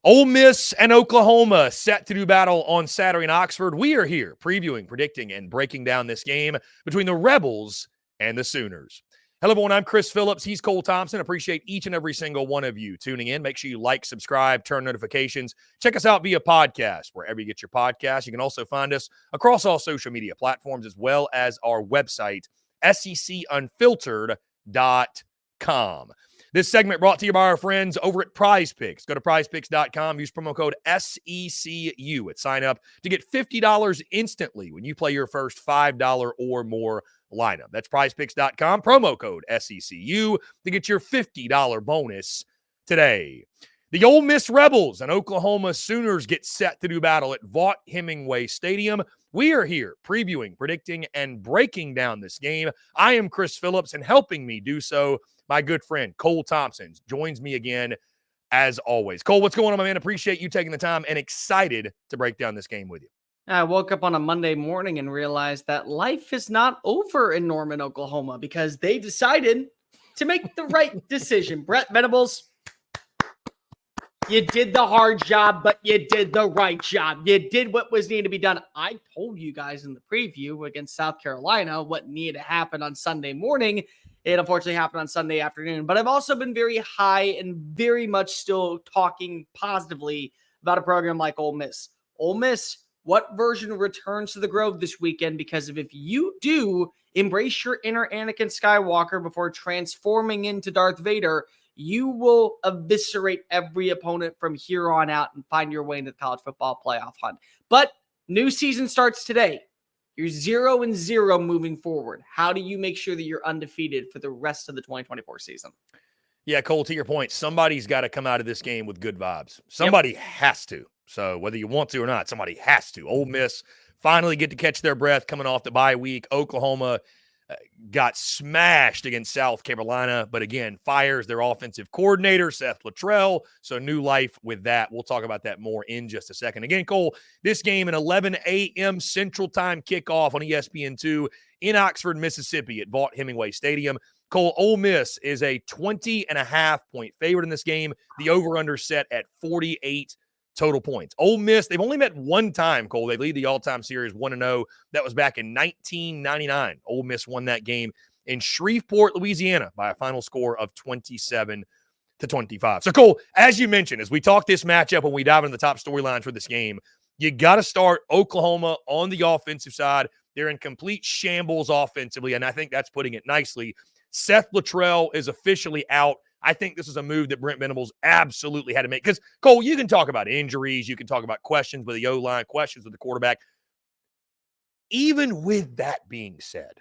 Ole Miss and Oklahoma set to do battle on Saturday in Oxford. We are here previewing, predicting, and breaking down this game between the Rebels and the Sooners. Hello, everyone. I'm Chris Phillips. He's Cole Thompson. Appreciate each and every single one of you tuning in. Make sure you like, subscribe, turn notifications. Check us out via podcast, wherever you get your podcasts. You can also find us across all social media platforms, as well as our website, SECUnfiltered.com. This segment brought to you by our friends over at Prize Picks. Go to prizepicks.com. Use promo code SECU at sign up to get $50 instantly when you play your first $5 or more lineup. That's prizepicks.com. Promo code SECU to get your $50 bonus today. The Ole Miss Rebels and Oklahoma Sooners get set to do battle at Vaught-Hemingway Stadium. We are here previewing, predicting, and breaking down this game. I am Chris Phillips, and helping me do so, my good friend Cole Thompson joins me again as always. Cole, what's going on, my man? Appreciate you taking the time and excited to break down this game with you. I woke up on a Monday morning and realized that life is not over in Norman, Oklahoma, because they decided to make the right decision. Brett Venables, you did the hard job, but you did the right job. You did what was needed to be done. I told you guys in the preview against South Carolina what needed to happen on Sunday morning. It unfortunately happened on Sunday afternoon. But I've also been very high and very much still talking positively about a program like Ole Miss. Ole Miss, what version returns to the Grove this weekend? Because if you do embrace your inner Anakin Skywalker before transforming into Darth Vader, you will eviscerate every opponent from here on out and find your way into the college football playoff hunt. But new season starts today. You're 0-0 moving forward. How do you make sure that you're undefeated for the rest of the 2024 season? Yeah, Cole, to your point, somebody's got to come out of this game with good vibes. Somebody has to. So whether you want to or not, somebody has to. Ole Miss finally get to catch their breath coming off the bye week. Oklahoma got smashed against South Carolina, but again, fires their offensive coordinator, Seth Littrell. So new life with that. We'll talk about that more in just a second. Again, Cole, this game, an 11 a.m. Central Time kickoff on ESPN2 in Oxford, Mississippi at Vaught-Hemingway Stadium. Cole, Ole Miss is a 20.5-point favorite in this game. The over-under set at 48 total points. Ole Miss, they've only met one time, Cole. They lead the all-time series 1-0. That was back in 1999. Ole Miss won that game in Shreveport, Louisiana by a final score of 27-25. So, Cole, as you mentioned, as we talk this matchup when we dive into the top storylines for this game, you got to start Oklahoma on the offensive side. They're in complete shambles offensively, and I think that's putting it nicely. Seth Littrell is officially out. I think this is a move that Brent Venables absolutely had to make. Because, Cole, you can talk about injuries. You can talk about questions with the O-line, questions with the quarterback. Even with that being said,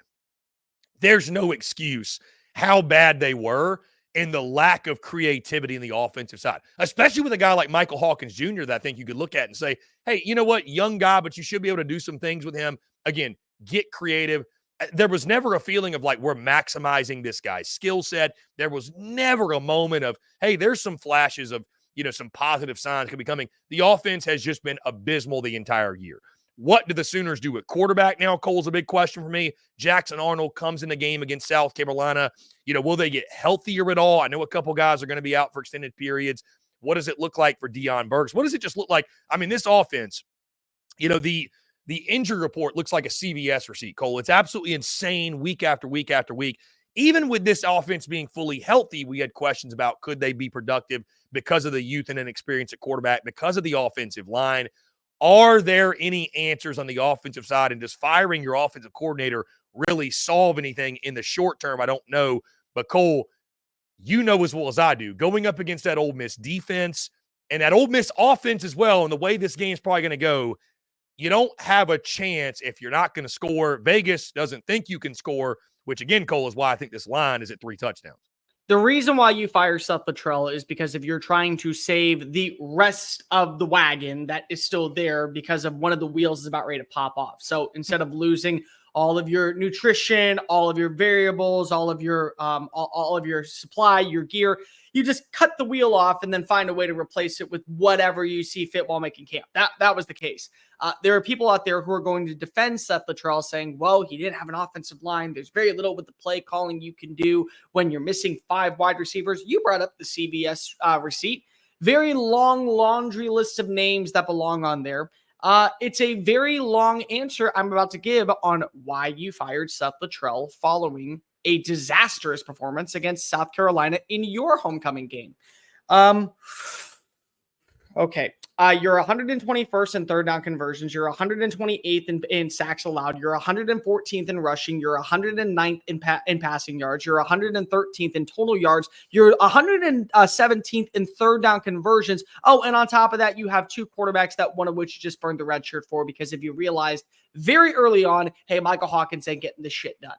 there's no excuse how bad they were and the lack of creativity in the offensive side, especially with a guy like Michael Hawkins Jr. that I think you could look at and say, hey, you know what? Young guy, but you should be able to do some things with him. Again, get creative. There was never a feeling of like we're maximizing this guy's skill set. There was never a moment of, hey, there's some flashes of, some positive signs could be coming. The offense has just been abysmal the entire year. What do the Sooners do at quarterback now? Cole's a big question for me. Jackson Arnold comes in the game against South Carolina. Will they get healthier at all? I know a couple guys are going to be out for extended periods. What does it look like for Deion Burks? What does it just look like? I mean, this offense, the injury report looks like a CVS receipt, Cole. It's absolutely insane week after week after week. Even with this offense being fully healthy, we had questions about could they be productive because of the youth and inexperience at quarterback, because of the offensive line. Are there any answers on the offensive side? And does firing your offensive coordinator really solve anything in the short term? I don't know. But, Cole, you know as well as I do, going up against that Ole Miss defense and that Ole Miss offense as well, and the way this game's probably going to go, you don't have a chance if you're not going to score. Vegas doesn't think you can score, which, again, Cole, is why I think this line is at 3 touchdowns. The reason why you fire Seth Littrell is because if you're trying to save the rest of the wagon that is still there because of one of the wheels is about ready to pop off. So instead of losing all of your nutrition, all of your variables, all of your supply, your gear, you just cut the wheel off and then find a way to replace it with whatever you see fit while making camp. That was the case. There are people out there who are going to defend Seth Littrell saying, well, he didn't have an offensive line. There's very little with the play calling you can do when you're missing 5 wide receivers. You brought up the CBS receipt. Very long laundry list of names that belong on there. It's a very long answer I'm about to give on why you fired Seth Littrell following a disastrous performance against South Carolina in your homecoming game. Okay. You're 121st in third down conversions. You're 128th in sacks allowed. You're 114th in rushing. You're 109th in passing yards. You're 113th in total yards. You're 117th in third down conversions. Oh, and on top of that, you have two quarterbacks that one of which you just burned the red shirt for because if you realized very early on, hey, Michael Hawkins ain't getting this shit done.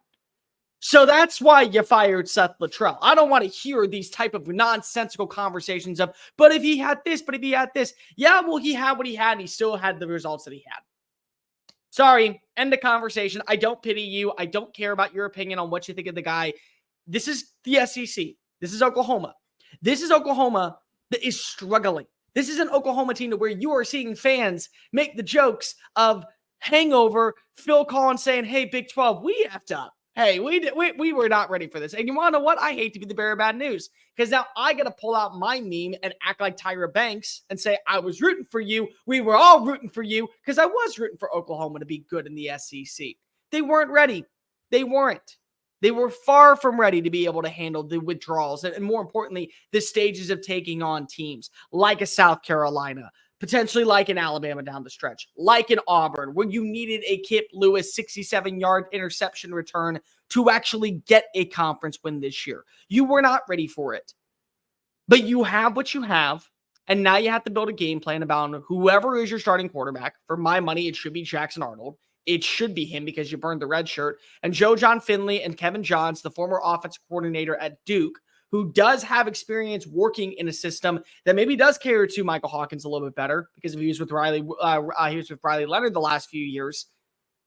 So that's why you fired Seth Littrell. I don't want to hear these type of nonsensical conversations of, but if he had this, but if he had this. Yeah, well, he had what he had, and he still had the results that he had. Sorry, end the conversation. I don't pity you. I don't care about your opinion on what you think of the guy. This is the SEC. This is Oklahoma. This is Oklahoma that is struggling. This is an Oklahoma team to where you are seeing fans make the jokes of hangover, Phil Collins saying, hey, Big 12, we effed up. Hey, we were not ready for this. And you want to know what? I hate to be the bearer of bad news because now I got to pull out my meme and act like Tyra Banks and say, I was rooting for you. We were all rooting for you because I was rooting for Oklahoma to be good in the SEC. They weren't ready. They weren't. They were far from ready to be able to handle the withdrawals and more importantly, the stages of taking on teams like a South Carolina, potentially like in Alabama down the stretch, like in Auburn, where you needed a Kip Lewis 67-yard interception return to actually get a conference win this year. You were not ready for it. But you have what you have, and now you have to build a game plan about whoever is your starting quarterback. For my money, it should be Jackson Arnold. It should be him because you burned the red shirt. And Joe John Finley and Kevin Johns, the former offensive coordinator at Duke, who does have experience working in a system that maybe does cater to Michael Hawkins a little bit better because he was with Riley Leonard the last few years.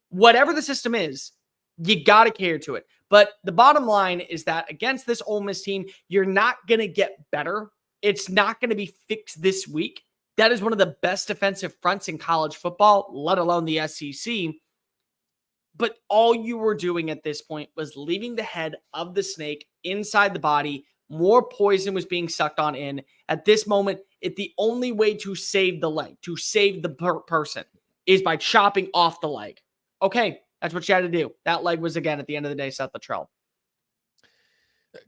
Whatever the system is, you got to cater to it. But the bottom line is that against this Ole Miss team, you're not going to get better. It's not going to be fixed this week. That is one of the best defensive fronts in college football, let alone the SEC. But all you were doing at this point was leaving the head of the snake inside the body. More poison was being sucked on in. At this moment, the only way to save the leg, to save the person, is by chopping off the leg. Okay, that's what you had to do. That leg was, again, at the end of the day, Seth Littrell.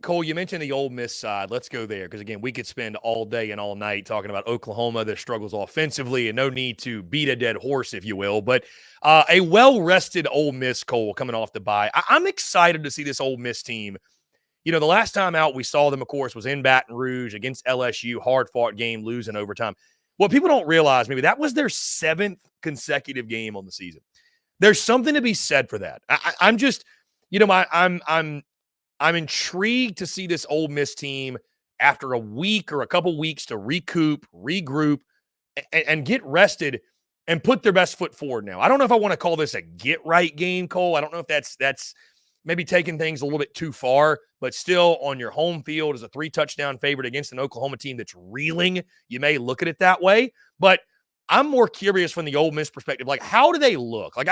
Cole, you mentioned the Ole Miss side. Let's go there because, again, we could spend all day and all night talking about Oklahoma, their struggles offensively, and no need to beat a dead horse, if you will. But a well-rested Ole Miss, Cole, coming off the bye. I'm excited to see this Ole Miss team. You know, the last time out we saw them, of course, was in Baton Rouge against LSU, hard-fought game, losing overtime. What people don't realize, maybe that was their 7th consecutive game on the season. There's something to be said for that. I'm just, you know, I'm intrigued to see this Ole Miss team after a week or a couple weeks to recoup, regroup, and get rested and put their best foot forward now. I don't know if I want to call this a get-right game, Cole. I don't know if that's maybe taking things a little bit too far, but still on your home field as a 3-touchdown favorite against an Oklahoma team that's reeling. You may look at it that way, but I'm more curious from the Ole Miss perspective. Like, how do they look? Like,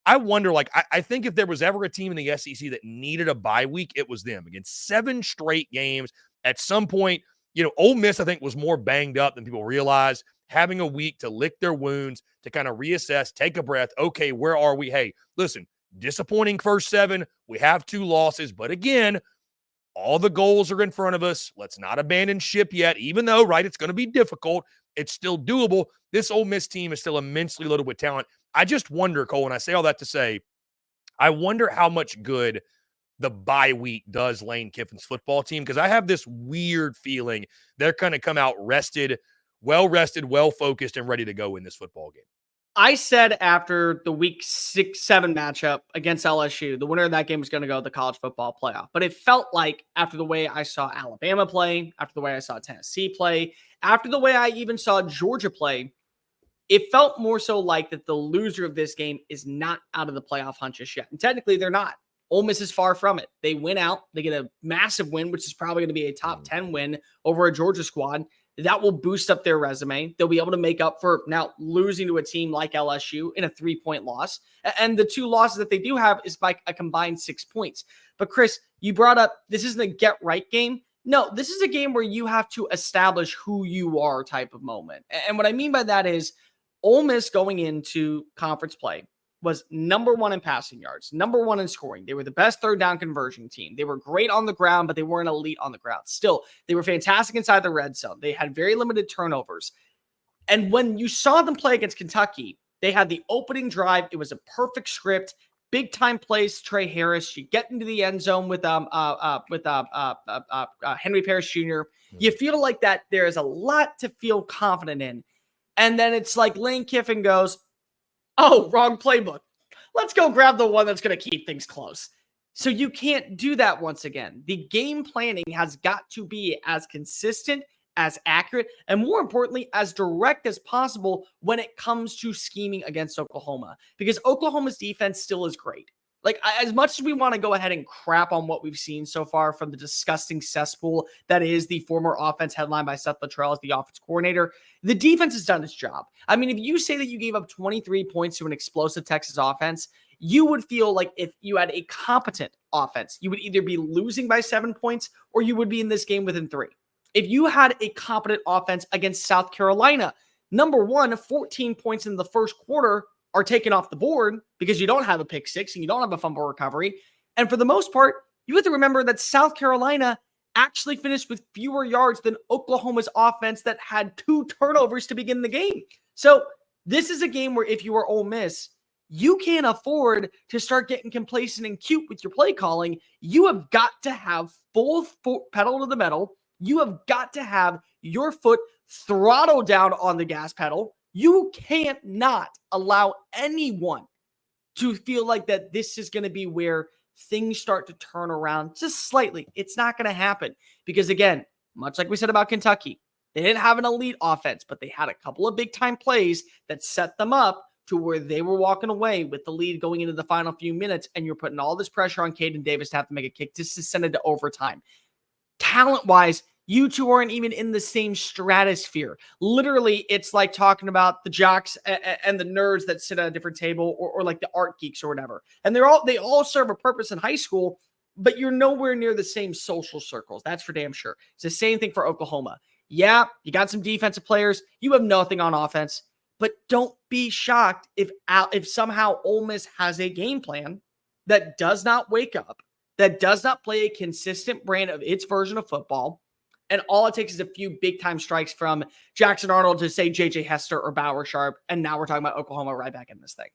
I wonder, like, I think if there was ever a team in the SEC that needed a bye week, it was them. Against 7 straight games, at some point, you know, Ole Miss, I think, was more banged up than people realize. Having a week to lick their wounds, to kind of reassess, take a breath. Okay, where are we? Hey, listen, disappointing first 7. We have 2 losses, but again, all the goals are in front of us. Let's not abandon ship yet, even though, right, it's going to be difficult. It's still doable. This Ole Miss team is still immensely loaded with talent. I just wonder, Cole, and I say all that to say, I wonder how much good the bye week does Lane Kiffin's football team, because I have this weird feeling they're going to come out rested, well-focused, and ready to go in this football game. I said after the week 6-7 matchup against LSU, the winner of that game was going to go to the college football playoff. But it felt like after the way I saw Alabama play, after the way I saw Tennessee play, after the way I even saw Georgia play, it felt more so like that the loser of this game is not out of the playoff hunt just yet. And technically, they're not. Ole Miss is far from it. They win out. They get a massive win, which is probably going to be a top 10 win over a Georgia squad. That will boost up their resume. They'll be able to make up for now losing to a team like LSU in a 3-point loss. And the 2 losses that they do have is by a combined 6 points. But Chris, you brought up this isn't a get-right game. No, this is a game where you have to establish who you are type of moment. And what I mean by that is Ole Miss going into conference play was number 1 in passing yards, number 1 in scoring. They were the best third down conversion team. They were great on the ground, but they weren't elite on the ground. Still, they were fantastic inside the red zone. They had very limited turnovers. And when you saw them play against Kentucky, they had the opening drive. It was a perfect script. Big time plays, Trey Harris. You get into the end zone with Henry Parrish Jr. You feel like that there is a lot to feel confident in. And then it's like Lane Kiffin goes, oh, wrong playbook. Let's go grab the one that's going to keep things close. So you can't do that once again. The game planning has got to be as consistent, as accurate, and more importantly, as direct as possible when it comes to scheming against Oklahoma. Because Oklahoma's defense still is great. Like, as much as we want to go ahead and crap on what we've seen so far from the disgusting cesspool that is the former offense headlined by Seth Littrell as the offense coordinator, the defense has done its job. I mean, if you say that you gave up 23 points to an explosive Texas offense, you would feel like if you had a competent offense, you would either be losing by 7 points or you would be in this game within 3. If you had a competent offense against South Carolina, number 1, 14 points in the first quarter are taken off the board because you don't have a pick 6 and you don't have a fumble recovery. And for the most part, you have to remember that South Carolina actually finished with fewer yards than Oklahoma's offense that had 2 turnovers to begin the game. So this is a game where if you are Ole Miss, you can't afford to start getting complacent and cute with your play calling. You have got to have full pedal to the metal. You have got to have your foot throttled down on the gas pedal. You can't not allow anyone to feel like that this is going to be where things start to turn around just slightly. It's not going to happen because, again, much like we said about Kentucky, they didn't have an elite offense, but they had a couple of big-time plays that set them up to where they were walking away with the lead going into the final few minutes, and you're putting all this pressure on Caden Davis to have to make a kick just to send it to overtime. Talent-wise, you two aren't even in the same stratosphere. Literally, it's like talking about the jocks and the nerds that sit at a different table, or like the art geeks or whatever. And they all serve a purpose in high school, but you're nowhere near the same social circles. That's for damn sure. It's the same thing for Oklahoma. Yeah, you got some defensive players. You have nothing on offense, but don't be shocked if somehow Ole Miss has a game plan that does not wake up, that does not play a consistent brand of its version of football. And all it takes is a few big-time strikes from Jackson Arnold to say J.J. Hester or Bauer Sharp, and now we're talking about Oklahoma right back in this thing.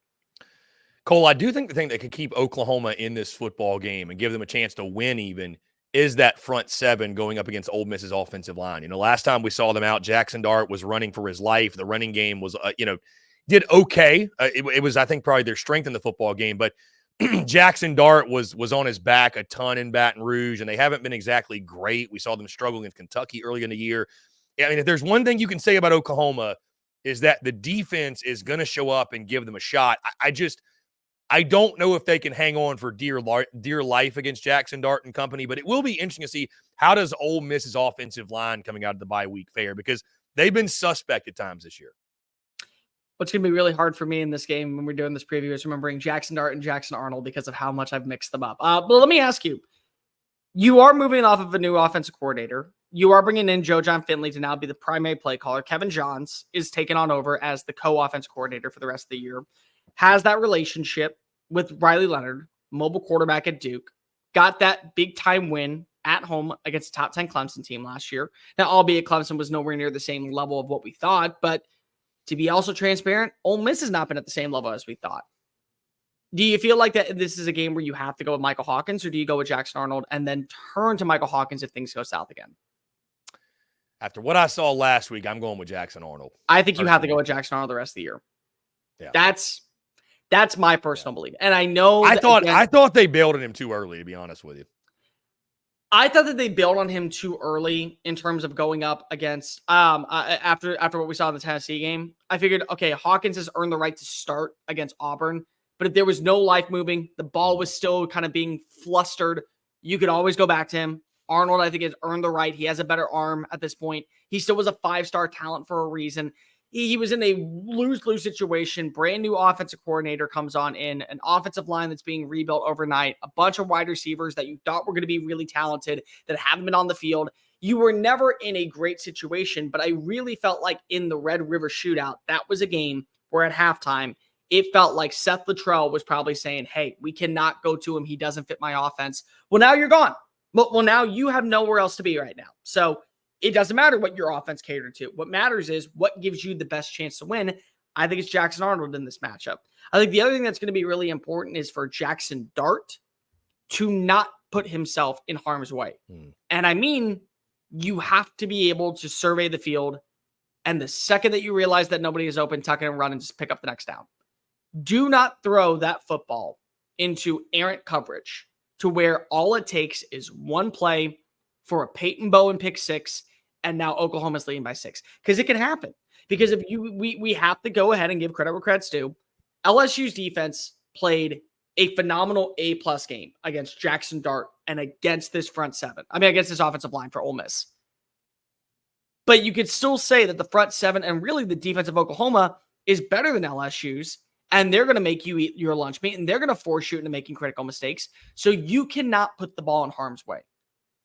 Cole, I do think the thing that could keep Oklahoma in this football game and give them a chance to win even is that front 7 going up against Ole Miss's offensive line. You know, last time we saw them out, Jackson Dart was running for his life. The running game was, did okay. It was, I think, probably their strength in the football game, but Jackson Dart was on his back a ton in Baton Rouge, and they haven't been exactly great. We saw them struggling in Kentucky early in the year. I mean, if there's one thing you can say about Oklahoma is that the defense is going to show up and give them a shot. I don't know if they can hang on for dear life against Jackson Dart and company, but it will be interesting to see how does Ole Miss's offensive line coming out of the bye week fare, because they've been suspect at times this year. What's going to be really hard for me in this game when we're doing this preview is remembering Jackson Dart and Jackson Arnold because of how much I've mixed them up. But let me ask you, you are moving off of a new offensive coordinator. You are bringing in Joe John Finley to now be the primary play caller. Kevin Johns is taken on over as the co-offense coordinator for the rest of the year. Has that relationship with Riley Leonard, mobile quarterback at Duke. Got that big-time win at home against a top 10 Clemson team last year. Now, albeit Clemson was nowhere near the same level of what we thought, but to be also transparent, Ole Miss has not been at the same level as we thought. Do you feel like that this is a game where you have to go with Michael Hawkins, or do you go with Jackson Arnold and then turn to Michael Hawkins if things go south again? After what I saw last week, I'm going with Jackson Arnold. I think you have to go with Jackson Arnold the rest of the year. Yeah. That's my personal belief. And I know I thought they bailed on him too early, to be honest with you. I thought that they bailed on him too early in terms of going up against after what we saw in the Tennessee game. I figured, okay, Hawkins has earned the right to start against Auburn, but if there was no life moving, the ball was still kind of being flustered, you could always go back to him. Arnold, I think, has earned the right. He has a better arm at this point. He still was a 5-star talent for a reason. he was in a lose-lose situation. Brand new offensive coordinator comes on in, an offensive line that's being rebuilt overnight, a bunch of wide receivers that you thought were going to be really talented that haven't been on the field. You were never in a great situation, but I really felt like in the Red River Shootout, that was a game where at halftime, it felt like Seth Littrell was probably saying, hey, we cannot go to him. He doesn't fit my offense. Well, now you're gone. Well, now you have nowhere else to be right now. So it doesn't matter what your offense catered to. What matters is what gives you the best chance to win. I think it's Jackson Arnold in this matchup. I think the other thing that's going to be really important is for Jackson Dart to not put himself in harm's way. And I mean, you have to be able to survey the field. And the second that you realize that nobody is open, tuck it and run and just pick up the next down. Do not throw that football into errant coverage to where all it takes is one play for a Peyton Bowen pick six, and now Oklahoma's leading by 6. Because it can happen. Because if we have to go ahead and give credit where credit's due. LSU's defense played a phenomenal A+ game against Jackson Dart and against this front seven. I mean, against this offensive line for Ole Miss. But you could still say that the front seven and really the defense of Oklahoma is better than LSU's. And they're going to make you eat your lunch meat, and they're going to force you into making critical mistakes. So you cannot put the ball in harm's way.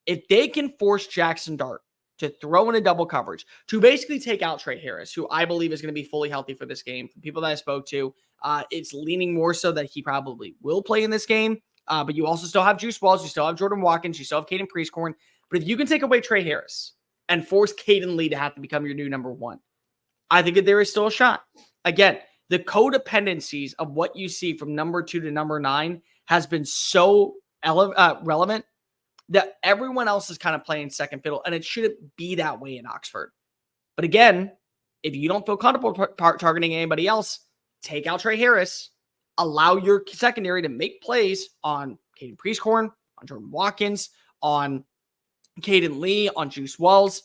If they can force Jackson Dart to throw in a double coverage, to basically take out Trey Harris, who I believe is going to be fully healthy for this game, from people that I spoke to, it's leaning more so that he probably will play in this game. But you also still have Juice Walls, you still have Jordan Watkins, you still have Caden Priestcorn. But if you can take away Trey Harris and force Caden Lee to have to become your new number 1, I think that there is still a shot. Again, the codependencies of what you see from number 2 to number 9 has been so relevant that everyone else is kind of playing second fiddle, and it shouldn't be that way in Oxford. But again, if you don't feel comfortable targeting anybody else, take out Trey Harris, allow your secondary to make plays on Caden Priestcorn, on Jordan Watkins, on Caden Lee, on Juice Wells.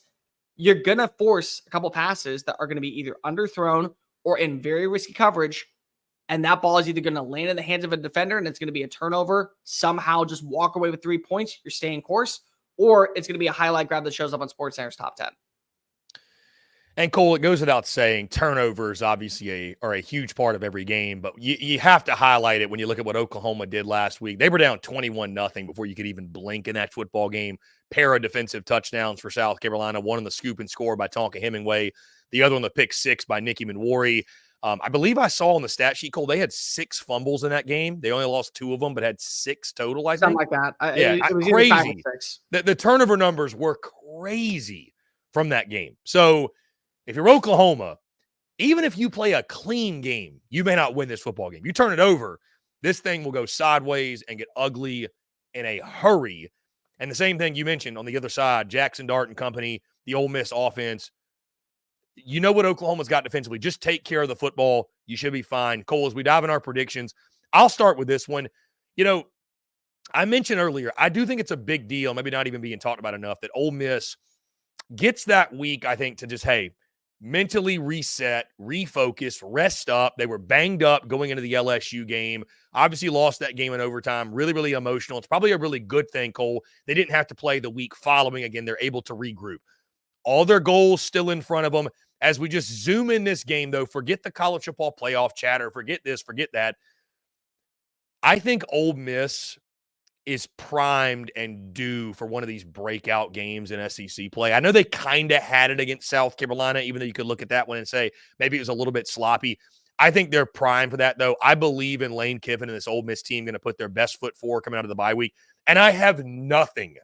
You're going to force a couple passes that are going to be either underthrown or in very risky coverage, and that ball is either going to land in the hands of a defender and it's going to be a turnover, somehow just walk away with 3 points, you're staying course, or it's going to be a highlight grab that shows up on SportsCenter's top 10. And Cole, it goes without saying, turnovers obviously are a huge part of every game, but you have to highlight it when you look at what Oklahoma did last week. They were down 21-0 before you could even blink in that football game. Pair of defensive touchdowns for South Carolina, one on the scoop and score by Tonka Hemingway, the other on the pick 6 by Nicky Manwari. I believe I saw on the stat sheet, Cole, they had 6 fumbles in that game. They only lost 2 of them, but had 6 total, I think. Something like that. It was crazy. The turnover numbers were crazy from that game. So if you're Oklahoma, even if you play a clean game, you may not win this football game. You turn it over, this thing will go sideways and get ugly in a hurry. And the same thing you mentioned on the other side, Jackson Dart and company, the Ole Miss offense. You know what Oklahoma's got defensively. Just take care of the football. You should be fine. Cole, as we dive in our predictions, I'll start with this one. You know, I mentioned earlier, I do think it's a big deal, maybe not even being talked about enough, that Ole Miss gets that week, I think, to just, hey, mentally reset, refocus, rest up. They were banged up going into the LSU game. Obviously lost that game in overtime. Really, really emotional. It's probably a really good thing, Cole. They didn't have to play the week following. Again, they're able to regroup. All their goals still in front of them. As we just zoom in this game, though, forget the college football playoff chatter. Forget this, forget that. I think Ole Miss is primed and due for one of these breakout games in SEC play. I know they kind of had it against South Carolina, even though you could look at that one and say maybe it was a little bit sloppy. I think they're primed for that, though. I believe in Lane Kiffin and this Ole Miss team going to put their best foot forward coming out of the bye week. And I have nothing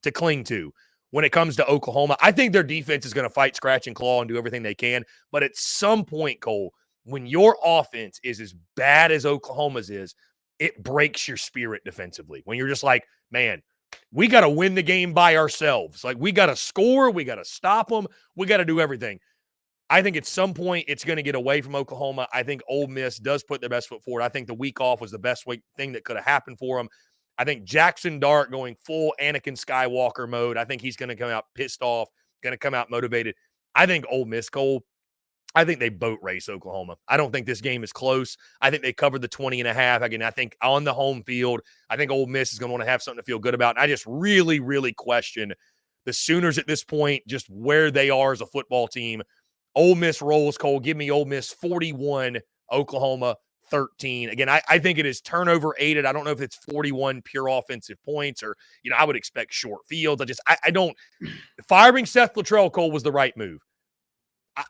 to cling to when it comes to Oklahoma. I think their defense is going to fight, scratch, and claw and do everything they can. But at some point, Cole, when your offense is as bad as Oklahoma's is, it breaks your spirit defensively. When you're just like, man, we got to win the game by ourselves. Like, we got to score. We got to stop them. We got to do everything. I think at some point it's going to get away from Oklahoma. I think Ole Miss does put their best foot forward. I think the week off was the best thing that could have happened for them. I think Jackson Dart going full Anakin Skywalker mode. I think he's going to come out pissed off, going to come out motivated. I think Ole Miss, Cole, I think they boat race Oklahoma. I don't think this game is close. I think they covered the 20.5. Again, I think on the home field, I think Ole Miss is going to want to have something to feel good about. And I just really, really question the Sooners at this point, just where they are as a football team. Ole Miss rolls, Cole. Give me Ole Miss 41, Oklahoma 13. Again, I think it is turnover aided. I don't know if it's 41 pure offensive points or, I would expect short fields. I don't – firing Seth Littrell, Cole, was the right move.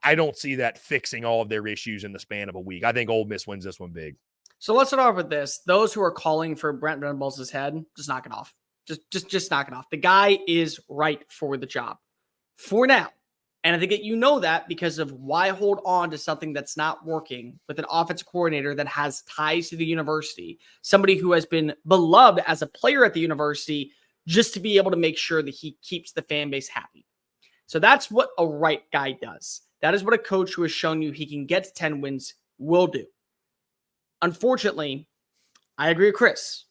I don't see that fixing all of their issues in the span of a week. I think Ole Miss wins this one big. So let's start off with this. Those who are calling for Brent Venables' head, just knock it off. Just knock it off. The guy is right for the job for now. And I think that you know that because of why hold on to something that's not working with an offensive coordinator that has ties to the university, somebody who has been beloved as a player at the university, just to be able to make sure that he keeps the fan base happy. So that's what a right guy does. That is what a coach who has shown you he can get to 10 wins will do. Unfortunately, I agree with Chris.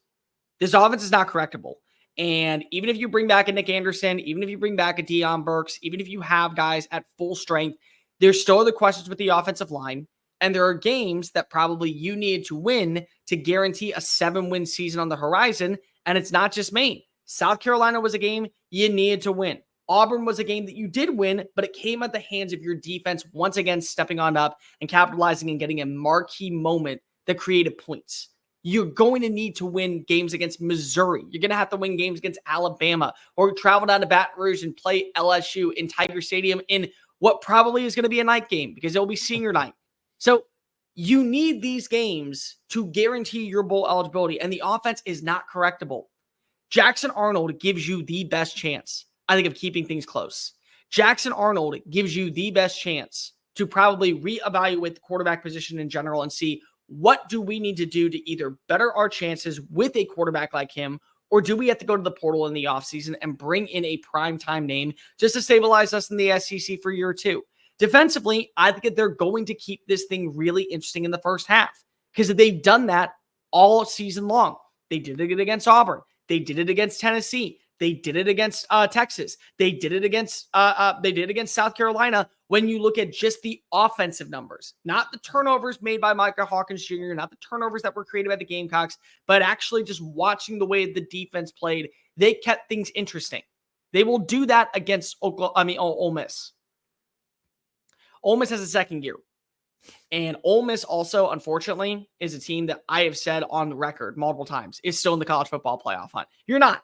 This offense is not correctable. And even if you bring back a Nick Anderson, even if you bring back a Deion Burks, even if you have guys at full strength, there's still other questions with the offensive line. And there are games that probably you need to win to guarantee a 7-win season on the horizon. And it's not just Maine. South Carolina was a game you needed to win. Auburn was a game that you did win, but it came at the hands of your defense once again stepping on up and capitalizing and getting a marquee moment that created points. You're going to need to win games against Missouri. You're going to have to win games against Alabama or travel down to Baton Rouge and play LSU in Tiger Stadium in what probably is going to be a night game because it will be senior night. So you need these games to guarantee your bowl eligibility, and the offense is not correctable. Jackson Arnold gives you the best chance, I think, of keeping things close. Jackson Arnold gives you the best chance to probably reevaluate the quarterback position in general and see what do we need to do to either better our chances with a quarterback like him, or do we have to go to the portal in the offseason and bring in a primetime name just to stabilize us in the SEC for year two? Defensively, I think that they're going to keep this thing really interesting in the first half because they've done that all season long. They did it against Auburn. They did it against Tennessee. They did it against Texas. They did it against South Carolina. When you look at just the offensive numbers, not the turnovers made by Micah Hawkins Jr., not the turnovers that were created by the Gamecocks, but actually just watching the way the defense played, they kept things interesting. They will do that against Ole Miss. Ole Miss has a second gear. And Ole Miss also, unfortunately, is a team that I have said on the record multiple times is still in the college football playoff hunt. You're not.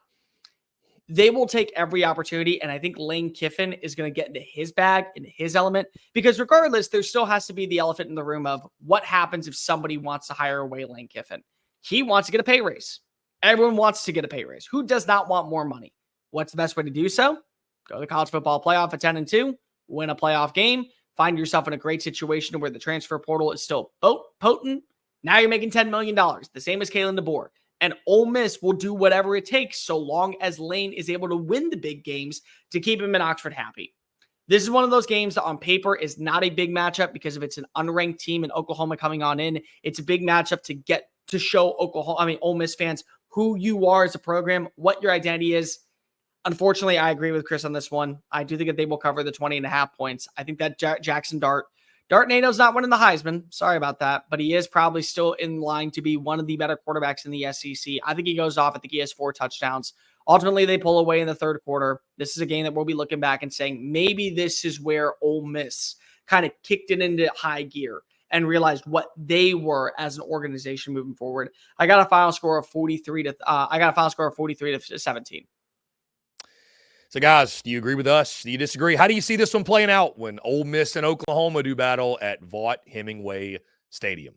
They will take every opportunity, and I think Lane Kiffin is going to get into his bag, into his element, because regardless, there still has to be the elephant in the room of what happens if somebody wants to hire away Lane Kiffin. He wants to get a pay raise. Everyone wants to get a pay raise. Who does not want more money? What's the best way to do so? Go to the college football playoff at 10-2, win a playoff game, find yourself in a great situation where the transfer portal is still potent. Now you're making $10 million, the same as Kalen DeBoer. And Ole Miss will do whatever it takes so long as Lane is able to win the big games to keep him in Oxford happy. This is one of those games that on paper is not a big matchup because if it's an unranked team in Oklahoma coming on in, it's a big matchup to get to show Ole Miss fans who you are as a program, what your identity is. Unfortunately, I agree with Chris on this one. I do think that they will cover the 20.5 points. I think that Jackson Dartnado's not winning the Heisman. Sorry about that. But he is probably still in line to be one of the better quarterbacks in the SEC. I think he goes off. I think he has 4 touchdowns. Ultimately, they pull away in the third quarter. This is a game that we'll be looking back and saying, maybe this is where Ole Miss kind of kicked it into high gear and realized what they were as an organization moving forward. I got a final score of 43 to 17. So, guys, do you agree with us? Do you disagree? How do you see this one playing out when Ole Miss and Oklahoma do battle at Vaught Hemingway Stadium?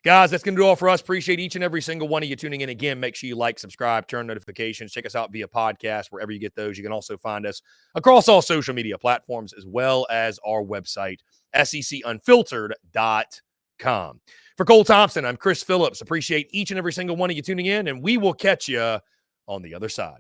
Guys, that's going to do all for us. Appreciate each and every single one of you tuning in. Again, make sure you like, subscribe, turn notifications. Check us out via podcast, wherever you get those. You can also find us across all social media platforms, as well as our website, secunfiltered.com. For Cole Thompson, I'm Chris Phillips. Appreciate each and every single one of you tuning in, and we will catch you on the other side.